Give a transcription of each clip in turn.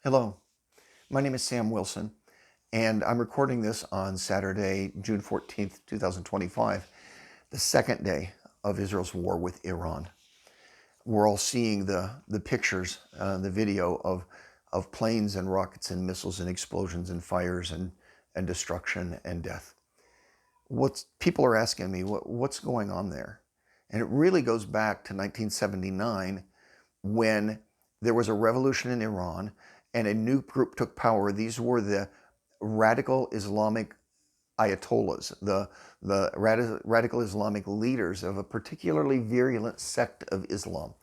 Hello, my name is Sam Wilson, and I'm recording this on Saturday, June 14th, 2025, the second day of Israel's war with Iran. We're all seeing the pictures, the video of planes and rockets and missiles and explosions and fires and destruction and death. People are asking me, what's going on there? And it really goes back to 1979 when there was a revolution in Iran and a new group took power. These were the radical Islamic ayatollahs, the radical Islamic leaders of a particularly virulent sect of Islam.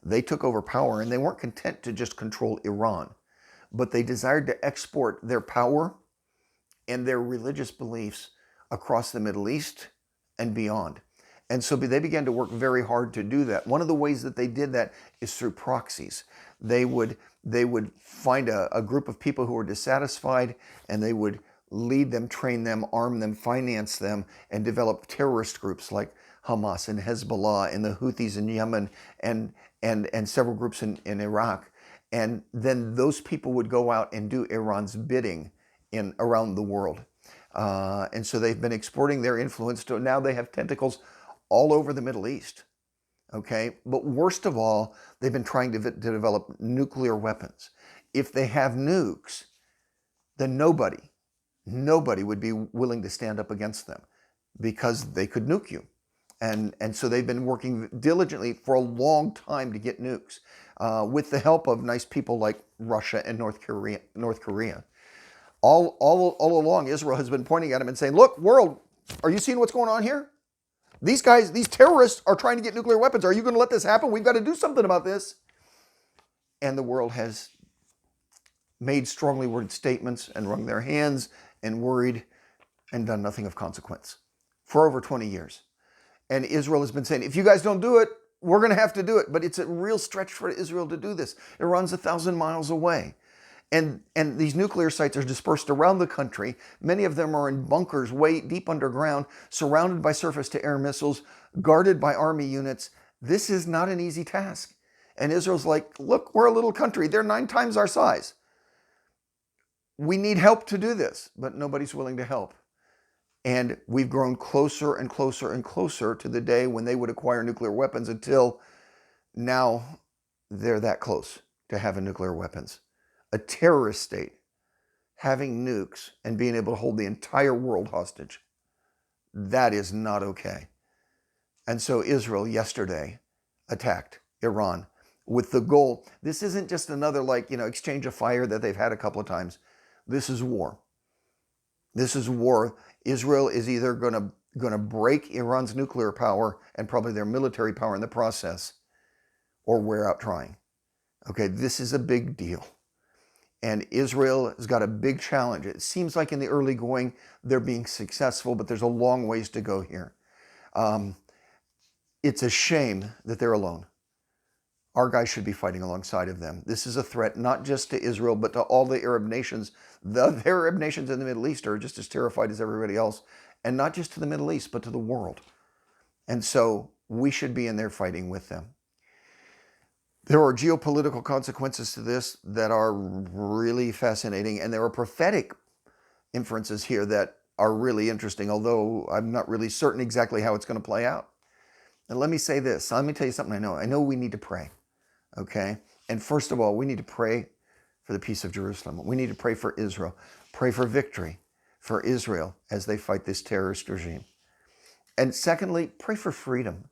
They took over power and they weren't content to just control Iran, but they desired to export their power and their religious beliefs across the Middle East and beyond. And so they began to work very hard to do that. One of the ways that they did that is through proxies. They would find a group of people who were dissatisfied, and they would lead them, train them, arm them, finance them, and develop terrorist groups like Hamas and Hezbollah and the Houthis in Yemen and several groups in Iraq. And then those people would go out and do Iran's bidding around the world. And so they've been exporting their influence to now they have tentacles all over the Middle East. Okay, but worst of all, they've been trying to develop nuclear weapons. If they have nukes, then nobody would be willing to stand up against them because they could nuke you. And so they've been working diligently for a long time to get nukes with the help of nice people like Russia and North Korea. All along, Israel has been pointing at them and saying, look, world, are you seeing what's going on here? These guys, these terrorists are trying to get nuclear weapons. Are you going to let this happen? We've got to do something about this. And the world has made strongly worded statements and wrung their hands and worried and done nothing of consequence for over 20 years. And Israel has been saying, if you guys don't do it, we're going to have to do it. But it's a real stretch for Israel to do this. Iran's 1,000 miles away. And these nuclear sites are dispersed around the country. Many of them are in bunkers way deep underground, surrounded by surface-to-air missiles, guarded by army units. This is not an easy task. And Israel's like, look, we're a little country. They're 9 times our size. We need help to do this, but nobody's willing to help. And we've grown closer and closer and closer to the day when they would acquire nuclear weapons until now they're that close to having nuclear weapons. A terrorist state having nukes and being able to hold the entire world hostage. That is not okay. And so Israel yesterday attacked Iran with the goal. This isn't just another exchange of fire that they've had a couple of times. This is war. This is war. Israel is either going to break Iran's nuclear power and probably their military power in the process, or wear out trying. Okay, this is a big deal. And Israel has got a big challenge. It seems like in the early going, they're being successful, but there's a long ways to go here. It's a shame that they're alone. Our guys should be fighting alongside of them. This is a threat not just to Israel, but to all the Arab nations. The Arab nations in the Middle East are just as terrified as everybody else. And not just to the Middle East, but to the world. And so we should be in there fighting with them. There are geopolitical consequences to this that are really fascinating, and there are prophetic inferences here that are really interesting, although I'm not really certain exactly how it's going to play out. And let me say this. Let me tell you something I know. I know we need to pray, okay? And first of all, we need to pray for the peace of Jerusalem. We need to pray for Israel. Pray for victory for Israel as they fight this terrorist regime. And secondly, pray for freedom.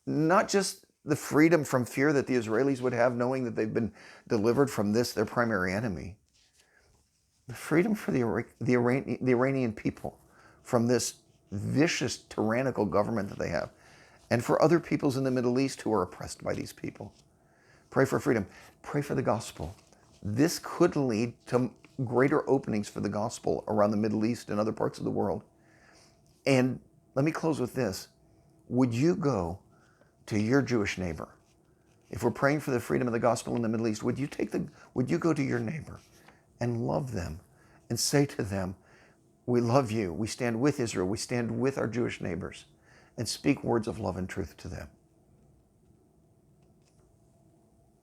Not just the freedom from fear that the Israelis would have knowing that they've been delivered from this, their primary enemy. The freedom for the Iranian people from this vicious, tyrannical government that they have. And for other peoples in the Middle East who are oppressed by these people. Pray for freedom. Pray for the gospel. This could lead to greater openings for the gospel around the Middle East and other parts of the world. And let me close with this. Would you go to your Jewish neighbor? If we're praying for the freedom of the gospel in the Middle East, would you go to your neighbor and love them and say to them, we love you, we stand with Israel, we stand with our Jewish neighbors, and speak words of love and truth to them?